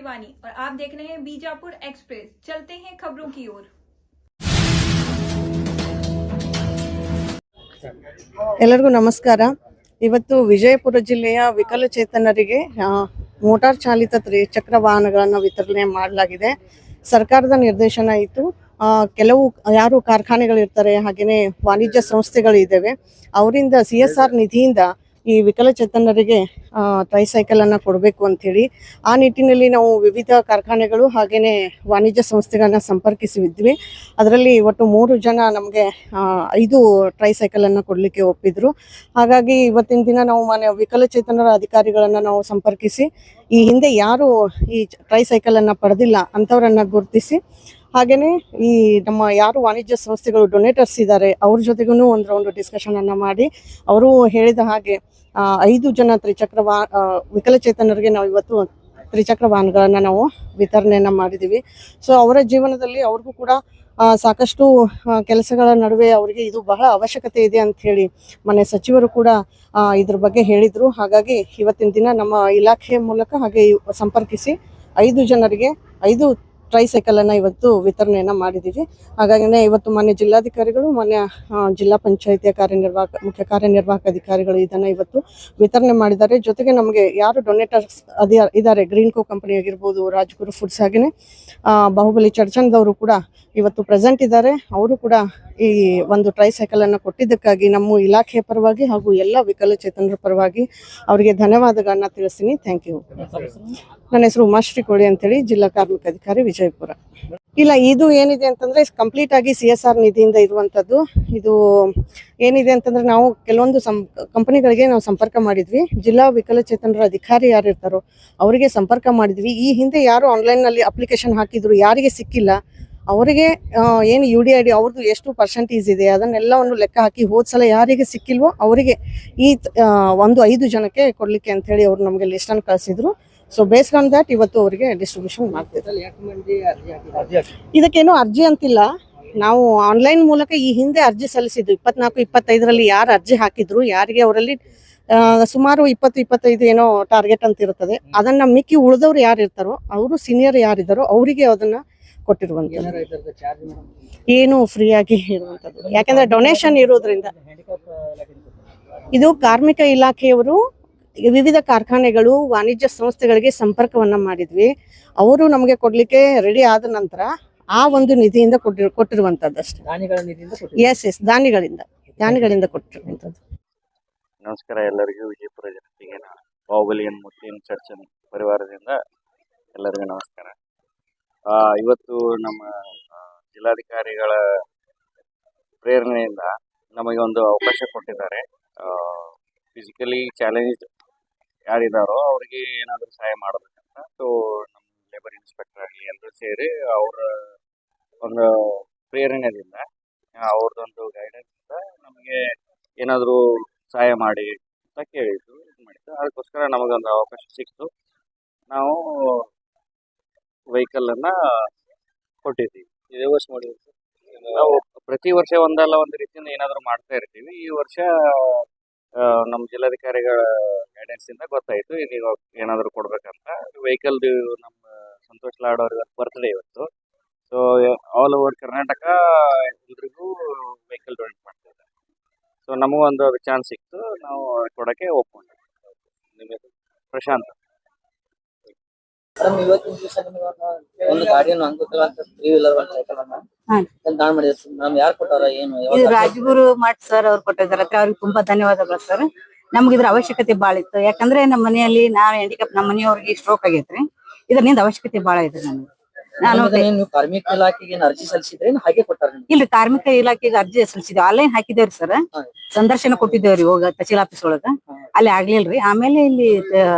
शिवानी और आप देख रहे हैं बीजापुर एक्सप्रेस। चलते हैं खबरों की ओर। ಎಲ್ಲರಿಗೂ ನಮಸ್ಕಾರ। ಇವತ್ತು ವಿಜಯಪುರ ಜಿಲ್ಲೆಯ ವಿಕಲಚೇತನರಿಗೆ ಮೋಟಾರ್ ಚಾಲಿತ ತ್ರಿಚಕ್ರ ವಾಹನಗಳನ್ನು ವಿತರಣೆ ಮಾಡಲಾಗಿದೆ। ಸರ್ಕಾರದ ನಿರ್ದೇಶನ ಇತ್ತು। ಕೆಲವು ಯಾರು ಕಾರ್ಖಾನೆಗಳಿರ್ತಾರೆ, ಹಾಗೆಯೇ ವಾಣಿಜ್ಯ ಸಂಸ್ಥೆಗಳಿದ್ದಾವೆ, ಅವರಿಂದ CSR ನಿಧಿಯಿಂದ ಈ ವಿಕಲಚೇತನರಿಗೆ ಟ್ರೈಸೈಕಲ್ ಅನ್ನು ಕೊಡಬೇಕು ಅಂತೇಳಿ ಆ ನಿಟ್ಟಿನಲ್ಲಿ ನಾವು ವಿವಿಧ ಕಾರ್ಖಾನೆಗಳು ಹಾಗೆಯೇ ವಾಣಿಜ್ಯ ಸಂಸ್ಥೆಗಳನ್ನ ಸಂಪರ್ಕಿಸಿದ್ವಿ। ಅದರಲ್ಲಿ ಒಟ್ಟು 3 ಜನ ನಮಗೆ 5 ಟ್ರೈಸೈಕಲ್ ಅನ್ನು ಕೊಡಲಿಕ್ಕೆ ಒಪ್ಪಿದ್ರು। ಹಾಗಾಗಿ ಇವತ್ತಿನ ದಿನ ನಾವು ವಿಕಲಚೇತನರ ಅಧಿಕಾರಿಗಳನ್ನು ನಾವು ಸಂಪರ್ಕಿಸಿ ಈ ಹಿಂದೆ ಯಾರು ಈ ಟ್ರೈಸೈಕಲ್ ಅನ್ನು ಪಡೆದಿಲ್ಲ ಅಂಥವರನ್ನು ಗುರುತಿಸಿ, ಹಾಗೆಯೇ ಈ ನಮ್ಮ ಯಾರು ವಾಣಿಜ್ಯ ಸಂಸ್ಥೆಗಳು ಡೊನೇಟರ್ಸ್ ಇದ್ದಾರೆ ಅವ್ರ ಜೊತೆಗೂ ಒಂದು ರೌಂಡ್ ಡಿಸ್ಕಷನ್ ಅನ್ನು ಮಾಡಿ ಅವರು ಹೇಳಿದ ಹಾಗೆ 5 ಜನ ವಿಕಲಚೇತನರಿಗೆ ನಾವು ಇವತ್ತು ತ್ರಿಚಕ್ರ ವಾಹನಗಳನ್ನು ನಾವು ವಿತರಣೆಯನ್ನು ಮಾಡಿದ್ದೀವಿ। ಸೊ ಅವರ ಜೀವನದಲ್ಲಿ ಅವ್ರಿಗೂ ಕೂಡ ಸಾಕಷ್ಟು ಕೆಲಸಗಳ ನಡುವೆ ಅವರಿಗೆ ಇದು ಬಹಳ ಅವಶ್ಯಕತೆ ಇದೆ ಅಂತ ಹೇಳಿ ಮೊನ್ನೆ ಸಚಿವರು ಕೂಡ ಇದ್ರ ಬಗ್ಗೆ ಹೇಳಿದರು। ಹಾಗಾಗಿ ಇವತ್ತಿನ ದಿನ ನಮ್ಮ ಇಲಾಖೆಯ ಮೂಲಕ ಹಾಗೆ ಸಂಪರ್ಕಿಸಿ 5 ಜನರಿಗೆ 5 ಟ್ರೈಸೈಕಲ್ ಅನ್ನು ಇವತ್ತು ವಿತರಣೆಯನ್ನು ಮಾಡಿದ್ದೀವಿ। ಹಾಗಾಗಿ ಇವತ್ತು ಮಾನ್ಯ ಜಿಲ್ಲಾಧಿಕಾರಿಗಳು, ಮಾನ್ಯ ಜಿಲ್ಲಾ ಪಂಚಾಯಿತಿಯ ಮುಖ್ಯ ಕಾರ್ಯನಿರ್ವಾಹಕ ಅಧಿಕಾರಿಗಳು ಇದನ್ನು ಇವತ್ತು ವಿತರಣೆ ಮಾಡಿದ್ದಾರೆ। ಜೊತೆಗೆ ನಮಗೆ ಯಾರು ಡೊನೇಟರ್ಸ್ ಇದ್ದಾರೆ, ಗ್ರೀನ್ ಕೋ ಕಂಪನಿ ಆಗಿರ್ಬೋದು, ರಾಜ್ಗುರು ಫುಡ್ಸ್, ಹಾಗೆಯೇ ಬಾಹುಬಲಿ ಚರ್ಚನ್ದವರು ಕೂಡ ಇವತ್ತು ಪ್ರೆಸೆಂಟ್ ಇದ್ದಾರೆ। ಅವರು ಕೂಡ ಈ ಒಂದು ಟ್ರೈಸೈಕಲ್ ಅನ್ನು ಕೊಟ್ಟಿದ್ದಕ್ಕಾಗಿ ನಮ್ಮ ಇಲಾಖೆಯ ಪರವಾಗಿ ಹಾಗೂ ಎಲ್ಲ ವಿಕಲಚೇತನರ ಪರವಾಗಿ ಅವರಿಗೆ ಧನ್ಯವಾದಗಳನ್ನ ತಿಳಿಸ್ತೀನಿ। Thank you. ನನ್ನ ಹೆಸರು ಉಮಾಶ್ರೀ ಕೋಳಿ ಅಂತೇಳಿ, ಜಿಲ್ಲಾ ಕಾರ್ಮಿಕ ಅಧಿಕಾರಿ ವಿಜಯಪುರ। ಇಲ್ಲ, ಇದು ಏನಿದೆ ಅಂತಂದ್ರೆ ಕಂಪ್ಲೀಟ್ ಆಗಿ CSR ನಿಧಿಯಿಂದ ಇರುವಂತದ್ದು। ಇದು ಏನಿದೆ ಅಂತಂದ್ರೆ ನಾವು ಕೆಲವೊಂದು ಕಂಪನಿಗಳಿಗೆ ನಾವು ಸಂಪರ್ಕ ಮಾಡಿದ್ವಿ। ಜಿಲ್ಲಾ ವಿಕಲಚೇತನರ ಅಧಿಕಾರಿ ಯಾರು ಇರ್ತಾರೋ ಅವರಿಗೆ ಸಂಪರ್ಕ ಮಾಡಿದ್ವಿ। ಈ ಹಿಂದೆ ಯಾರು ಆನ್ಲೈನ್ ನಲ್ಲಿ ಅಪ್ಲಿಕೇಶನ್ ಹಾಕಿದ್ರು, ಯಾರಿಗೆ ಸಿಕ್ಕಿಲ್ಲ ಅವರಿಗೆ ಏನು UDID ಅವ್ರದ್ದು ಎಷ್ಟು ಪರ್ಸೆಂಟೇಜ್ ಇದೆ ಅದನ್ನೆಲ್ಲವನ್ನು ಲೆಕ್ಕ ಹಾಕಿ ಹೋದ್ಸಲ ಯಾರಿಗೆ ಸಿಕ್ಕಿಲ್ವೋ ಅವರಿಗೆ ಈ 5 ಜನಕ್ಕೆ ಕೊಡ್ಲಿಕ್ಕೆ ಅಂತ ಹೇಳಿ ಅವ್ರು ನಮಗೆ ಲಿಸ್ಟ್ ಅನ್ನು ಕಳಿಸಿದ್ರು। ಸೊ ಬೇಸ್ಡ್ ಆನ್ ದಟ್ ಇವತ್ತು ಅವರಿಗೆ ಡಿಸ್ಟ್ರಿಬ್ಯೂಷನ್ ಮಾಡ್ತಿದ್ದಾರೆ। ಇದಕ್ಕೇನು ಅರ್ಜಿ ಅಂತಿಲ್ಲ, ನಾವು ಆನ್ಲೈನ್ ಮೂಲಕ ಈ ಹಿಂದೆ ಅರ್ಜಿ ಸಲ್ಲಿಸಿದ್ವಿ। 24-25ರಲ್ಲಿ ಯಾರು ಅರ್ಜಿ ಹಾಕಿದ್ರು, ಯಾರಿಗೆ ಅವರಲ್ಲಿ ಸುಮಾರು 20-25 ಏನೋ ಟಾರ್ಗೆಟ್ ಅಂತ ಇರುತ್ತದೆ, ಅದನ್ನ ಮಿಕ್ಕಿ ಉಳಿದವ್ರು ಯಾರು ಇರ್ತಾರೋ ಅವರು ಸೀನಿಯರ್ ಯಾರಿದ್ದಾರೋ ಅವರಿಗೆ ಅದನ್ನ ಕೊಟ್ಟಿರುವಂತದ್ದು। ಏನು ಫ್ರೀ ಆಗಿ ಇರುವಂತದ್ದು, ಯಾಕಂದ್ರೆ ಡೊನೇಷನ್ ಇರೋದ್ರಿಂದ। ಇದು ಕಾರ್ಮಿಕ ಇಲಾಖೆಯವರು ವಿವಿಧ ಕಾರ್ಖಾನೆಗಳು, ವಾಣಿಜ್ಯ ಸಂಸ್ಥೆಗಳಿಗೆ ಸಂಪರ್ಕವನ್ನ ಮಾಡಿದ್ವಿ। ಅವರು ನಮಗೆ ಕೊಡ್ಲಿಕ್ಕೆ ರೆಡಿ ಆದ ನಂತರ ಆ ಒಂದು ನಿಧಿಯಿಂದ ಕೊಟ್ಟಿರುವಂತದ್ದು ಅಷ್ಟೇ। ಎಸ್ ದಾನಿಗಳಿಂದ ಕೊಟ್ಟಿರುವಂತದ್ದು। ನಮಸ್ಕಾರ ಎಲ್ಲರಿಗೂ, ವಿಜಯಪುರ ಜನತೆಗೆ ಬಾಹುಬಲಿ ಮುಸ್ಲಿಂ ಚರ್ಚನ್ ಪರಿವಾರದಿಂದ ಎಲ್ಲರಿಗೂ ನಮಸ್ಕಾರ। ಇವತ್ತು ನಮ್ಮ ಜಿಲ್ಲಾಧಿಕಾರಿಗಳ ಪ್ರೇರಣೆಯಿಂದ ನಮಗೆ ಒಂದು ಅವಕಾಶ ಕೊಟ್ಟಿದ್ದಾರೆ। ಫಿಸಿಕಲಿ ಚಾಲೆಂಜ್ಡ್ ಯಾರಿದ್ದಾರೋ ಅವರಿಗೆ ಏನಾದರೂ ಸಹಾಯ ಮಾಡಬೇಕಂತ, ಸೊ ನಮ್ಮ ಲೇಬರ್ ಇನ್ಸ್ಪೆಕ್ಟರ್ ಆಗಲಿ ಎಲ್ಲರೂ ಸೇರಿ ಅವರ ಒಂದು ಪ್ರೇರಣೆಯಿಂದ, ಅವ್ರದ್ದೊಂದು ಗೈಡೆನ್ಸಿಂದ ನಮಗೆ ಏನಾದರೂ ಸಹಾಯ ಮಾಡಿ ಅಂತ ಕೇಳಿದ್ದು, ಇದು ಮಾಡಿದ್ದು। ಅದಕ್ಕೋಸ್ಕರ ನಮಗೊಂದು ಅವಕಾಶ ಸಿಕ್ತು, ನಾವು ವೆಹಿಕಲನ್ನು ಕೊಟ್ಟಿದ್ದೀವಿ। ಇದೇ ವರ್ಷ ಮಾಡಿದ್ವಿ ನಾವು, ಪ್ರತಿ ವರ್ಷ ಒಂದಲ್ಲ ಒಂದು ರೀತಿಯಿಂದ ಏನಾದರೂ ಮಾಡ್ತಾ ಇರ್ತೀವಿ। ಈ ವರ್ಷ ನಮ್ಮ ಜಿಲ್ಲಾಧಿಕಾರಿಗಳ ಗೈಡೆನ್ಸಿಂದ ಗೊತ್ತಾಯಿತು ಇದೀಗ ಏನಾದರೂ ಕೊಡ್ಬೇಕಂತ। ವೆಹಿಕಲ್ ನಮ್ಮ ಸಂತೋಷ್ ಲಾಡ್ ಅವ್ರ ಬರ್ತ್ಡೇ ಇವತ್ತು, ಸೊ ಆಲ್ ಓವರ್ ಕರ್ನಾಟಕ ಎಲ್ರಿಗೂ ವೆಹಿಕಲ್ ಡೊನೇಟ್ ಮಾಡ್ತಿದ್ದಾರೆ। ಸೊ ನಮಗೊಂದು ಅದು ಚಾನ್ಸ್ ಸಿಕ್ತು, ನಾವು ಕೊಡೋಕ್ಕೆ ಒಪ್ಕೊಂಡ್ವಿ। ನಿಮ್ಮ ಪ್ರಶಾಂತ್ ಇವತ್ತಿನ ದಿವಸ ಒಂದು ಗಾಡಿಯನ್ನು ಅಂಗವಿಕಲ ಅಂತ 3 ವೀಲರ್ ಸೈಕಲ್ ಅನ್ನ ದಾನ ಮಾಡಿದ್ರು ಮೇಡಮ್। ಯಾರು ಕೊಟ್ಟಾರ, ಏನು? ರಾಜಗುರು ಮಠ್ ಸರ್ ಅವ್ರು ಕೊಟ್ಟಿದ್ದಾರೆ, ಅವ್ರಿಗೆ ತುಂಬಾ ಧನ್ಯವಾದಗಳು ಸರ್। ನಮ್ಗೆ ಇದ್ರ ಅವಶ್ಯಕತೆ ಬಾಳ ಇತ್ತು, ಯಾಕಂದ್ರೆ ನಮ್ಮ ಮನೆಯಲ್ಲಿ ನಾವು ಹ್ಯಾಂಡಿಕ್ಯಾಪ್, ನಮ್ಮ ಮನೆಯವ್ರಿಗೆ ಸ್ಟ್ರೋಕ್ ಆಗೈತ್ರಿ, ಇದರಿಂದ ಅವಶ್ಯಕತೆ ಬಾಳ ಇದೆ ನಮ್ಗೆ। ನೀವು ಕಾರ್ಮಿಕ ಇಲಾಖೆಗೆ ಅರ್ಜಿ ಸಲ್ಲಿಸಿದ್ರೆ ಹಾಗೆ ಕೊಟ್ಟಾರ? ಇಲ್ರಿ, ಕಾರ್ಮಿಕ ಇಲಾಖೆಗೆ ಅರ್ಜಿ ಸಲ್ಲಿಸಿದ್ವಿ, ಆನ್ಲೈನ್ ಹಾಕಿದೇವ್ರಿ ಸರ್, ಸಂದರ್ಶನ ಕೊಟ್ಟಿದ್ದೇವ್ರಿ ಹೋಗ ತಹಸೀಲ್ ಆಫೀಸ್ ಒಳಗ, ಅಲ್ಲಿ ಆಗ್ಲಿಲ್ರಿ। ಆಮೇಲೆ ಇಲ್ಲಿ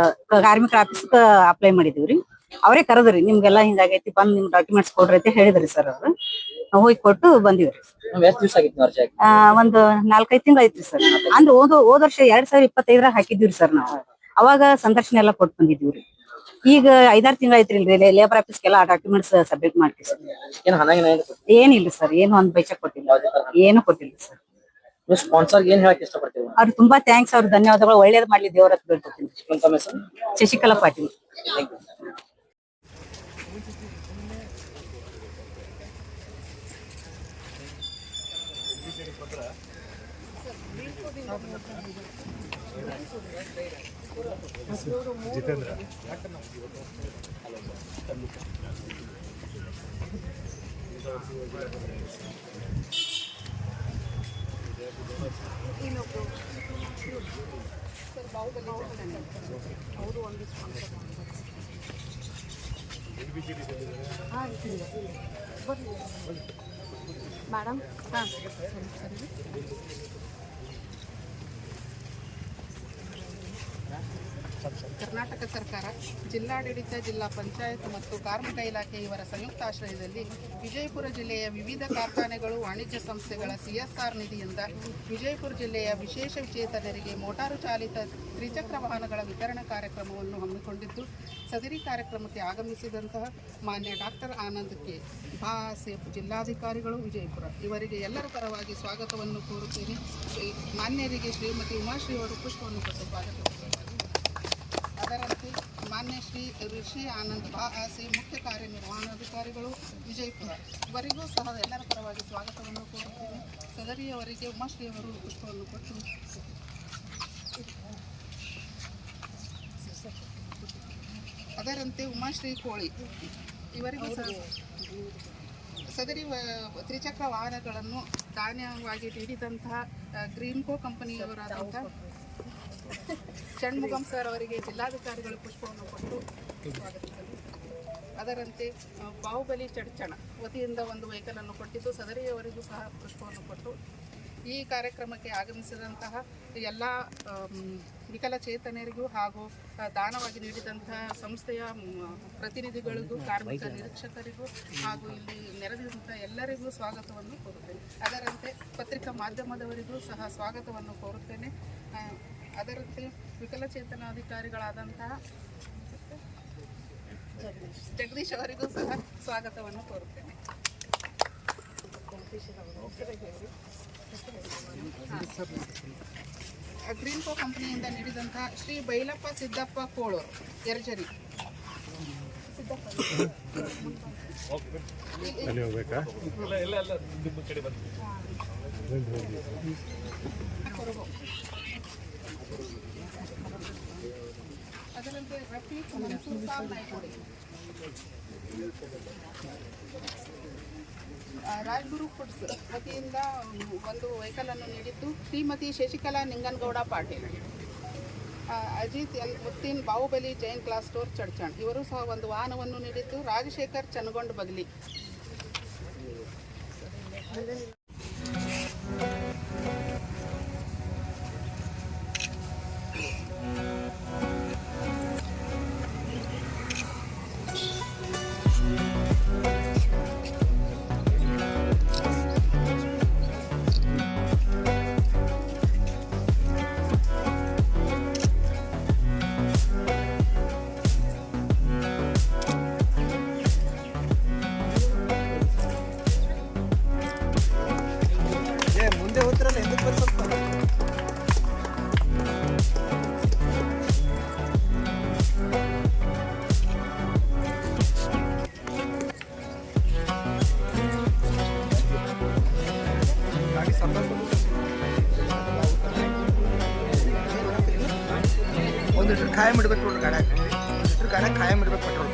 ಕಾರ್ಮಿಕ ಆಫೀಸ್ ಅಪ್ಲೈ ಮಾಡಿದೀವ್ರಿ, ಅವರೇ ಕರೆದ್ರಿ, ನಿಮ್ಗೆಲ್ಲಾ ಹಿಂಗಾಗೈತಿ, ಬಂದ್ ನಿಮ್ ಡಾಕ್ಯುಮೆಂಟ್ಸ್ ಕೊಡ್ರಿ ಅಂತ ಹೇಳಿದ್ರಿ ಸರ್ ಅವ್ರು। ಹೋಗಿ ಕೊಟ್ಟು ಬಂದಿವ್ರಿ। ಎಷ್ಟು ದಿವಸ ಆಗಿತ್ತು ಅರ್ಜಿ ಹಾಕಿ? ಒಂದು 4-5 ತಿಂಗಳು ಐತ್ರಿ ಸರ್। ಅಂದ್ರೆ ಹೋದ ವರ್ಷ 2025 ಹಾಕಿದ್ವಿ ಸರ್ ನಾವು, ಅವಾಗ ಸಂದರ್ಶನ ಎಲ್ಲಾ ಕೊಟ್ಟು ಬಂದಿದ್ವಿ। ಈಗ 5-6 ತಿಂಗಳು ಐತ್ರಿ, ಲೇಬರ್ ಆಫೀಸ್ಗೆಲ್ಲ ಡಾಕ್ಯುಮೆಂಟ್ಸ್ ಸಬ್ಮಿಟ್ ಮಾಡ್ತೀವಿ ಸರ್। ಏನಿಲ್ಲ ಸರ್, ಏನು ಒಂದ್ ಪೈಸೆ ಕೊಟ್ಟಿಲ್ಲ, ಏನು ಕೊಟ್ಟಿಲ್ಲ ಸರ್। ಸ್ಪಾನ್ಸರ್ ಏನ್ ಹೇಳಕ್ ಇಷ್ಟಪಡ್ತೀವಿ? ಅವ್ರು ತುಂಬಾ ಥ್ಯಾಂಕ್ಸ್, ಅವ್ರ ಧನ್ಯವಾದಗಳು, ಒಳ್ಳೇದ್ ಮಾಡ್ಲಿ ದೇವ್ರ ಹತ್ರ ಬೇಡ್ಕೊತೀನಿ। ಶಶಿಕಲಾ ಪಾಟೀಲ್। ಮೇಡಮ್ ಕರ್ನಾಟಕ ಸರ್ಕಾರ, ಜಿಲ್ಲಾಡಳಿತ, ಜಿಲ್ಲಾ ಪಂಚಾಯತ್ ಮತ್ತು ಕಾರ್ಮಿಕ ಇಲಾಖೆ ಇವರ ಸಂಯುಕ್ತಾಶ್ರಯದಲ್ಲಿ ವಿಜಯಪುರ ಜಿಲ್ಲೆಯ ವಿವಿಧ ಕಾರ್ಖಾನೆಗಳು, ವಾಣಿಜ್ಯ ಸಂಸ್ಥೆಗಳ CSR ನಿಧಿಯಿಂದ ವಿಜಯಪುರ ಜಿಲ್ಲೆಯ ವಿಶೇಷ ವಿಚೇತನರಿಗೆ ಮೋಟಾರು ಚಾಲಿತ ತ್ರಿಚಕ್ರ ವಾಹನಗಳ ವಿತರಣಾ ಕಾರ್ಯಕ್ರಮವನ್ನು ಹಮ್ಮಿಕೊಂಡಿದ್ದು, ಸದರಿ ಕಾರ್ಯಕ್ರಮಕ್ಕೆ ಆಗಮಿಸಿದಂತಹ ಮಾನ್ಯ ಡಾಕ್ಟರ್ ಆನಂದ್ ಕೆ. ಬಾಸೆಫ್ ಜಿಲ್ಲಾಧಿಕಾರಿಗಳು ವಿಜಯಪುರ ಇವರಿಗೆ ಎಲ್ಲರ ಪರವಾಗಿ ಸ್ವಾಗತವನ್ನು ಕೋರುತ್ತೇನೆ. ಮಾನ್ಯರಿಗೆ ಶ್ರೀಮತಿ ಉಮಾಶ್ರೀ ಅವರು ಪುಷ್ಪವನ್ನು ಕೊಟ್ಟು ಸ್ವಾಗತ. ಅದರಂತೆ ಮಾನ್ಯ ಶ್ರೀ ಋಷಿ ಆನಂದ್ ಬಾಸಿ ಮುಖ್ಯ ಕಾರ್ಯನಿರ್ವಹಣಾಧಿಕಾರಿಗಳು ವಿಜಯಪುರ ಇವರಿಗೂ ಸಹ ಎಲ್ಲರ ಪರವಾಗಿ ಸ್ವಾಗತವನ್ನು ಕೋರುತ್ತೇನೆ. ಸದರಿಯವರಿಗೆ ಉಮಾಶ್ರೀ ಅವರು ಪುಷ್ಪವನ್ನು ಕೊಟ್ಟು ಅದರಂತೆ ಉಮಾಶ್ರೀ ಕೋಳಿ ಇವರಿಗೂ ಸಹ ಸದರಿ ತ್ರಿಚಕ್ರ ವಾಹನಗಳನ್ನು ದಾನವಾಗಿ ನೀಡಿದಂತಹ ಗ್ರೀನ್ಕೋ ಕಂಪನಿಯವರಾದಂಥ ಷಣ್ಮುಗಂ ಸರ್ ಅವರಿಗೆ ಜಿಲ್ಲಾಧಿಕಾರಿಗಳು ಪುಷ್ಪವನ್ನು ಕೊಟ್ಟು ಸ್ವಾಗತಿಸಿದರು. ಅದರಂತೆ ಬಾಹುಬಲಿ ಚಡ್ಚಣ ವತಿಯಿಂದ ಒಂದು ವೆಹಿಕಲನ್ನು ಕೊಟ್ಟಿದ್ದು, ಸದರಿಯವರಿಗೂ ಸಹ ಪುಷ್ಪವನ್ನು ಕೊಟ್ಟು ಈ ಕಾರ್ಯಕ್ರಮಕ್ಕೆ ಆಗಮಿಸಿದಂತಹ ಎಲ್ಲ ವಿಕಲಚೇತನರಿಗೂ ಹಾಗೂ ದಾನವಾಗಿ ನೀಡಿದಂತಹ ಸಂಸ್ಥೆಯ ಪ್ರತಿನಿಧಿಗಳಿಗೂ, ಕಾರ್ಮಿಕ ನಿರೀಕ್ಷಕರಿಗೂ ಹಾಗೂ ಇಲ್ಲಿ ನೆರೆದಿರುವಂಥ ಎಲ್ಲರಿಗೂ ಸ್ವಾಗತವನ್ನು ಕೋರುತ್ತೇನೆ. ಅದರಂತೆ ಪತ್ರಿಕಾ ಮಾಧ್ಯಮದವರಿಗೂ ಸಹ ಸ್ವಾಗತವನ್ನು ಕೋರುತ್ತೇನೆ. ಅದರಂತೆ ವಿಕಲಚೇತನಾಧಿಕಾರಿಗಳಾದಂತಹ ಜಗದೀಶ್ ಅವರಿಗೂ ಸಹ ಸ್ವಾಗತವನ್ನು ಕೋರುತ್ತೇನೆ. ಗ್ರೀನ್ಕೋ ಕಂಪನಿಯಿಂದ ನೀಡಿದಂತಹ ಶ್ರೀ ಬೈಲಪ್ಪ ಸಿದ್ದಪ್ಪ ಕೋಳೂರು ಯರ್ಜರಿ ಅದರಂತೆ ರಫೀಕ್ ಮನ್ಸೂರ್ ಸಾಬ್ ನಾಯ್ಕೋಡಿ ರಾಜ್ಗುರು ಫುಡ್ಸ್ ವತಿಯಿಂದ ಒಂದು ವೆಹಿಕಲನ್ನು ನೀಡಿದ್ದು, Shrimati Shashikala Ninganagouda Patil, Ajit L Muttin Bahubali Jain class store Chadchan ಇವರು ಸಹ ಒಂದು ವಾಹನವನ್ನು ನೀಡಿದ್ದು, ರಾಜಶೇಖರ್ ಚನಗೊಂಡ್ ಬಗಲಿ ಒಂದು ಲೀಟರ್ ಖಾಯಂ ಇಡಬೇಕು ನೋಡ್ರಿ ಗಾಡ್ಯಾಗ, ಲೀಟರ್ ಗಾಡ್ಯಾಗ ಖಾಯಂ ಇಡ್ಬೇಕು ಪೆಟ್ರೋಲ್.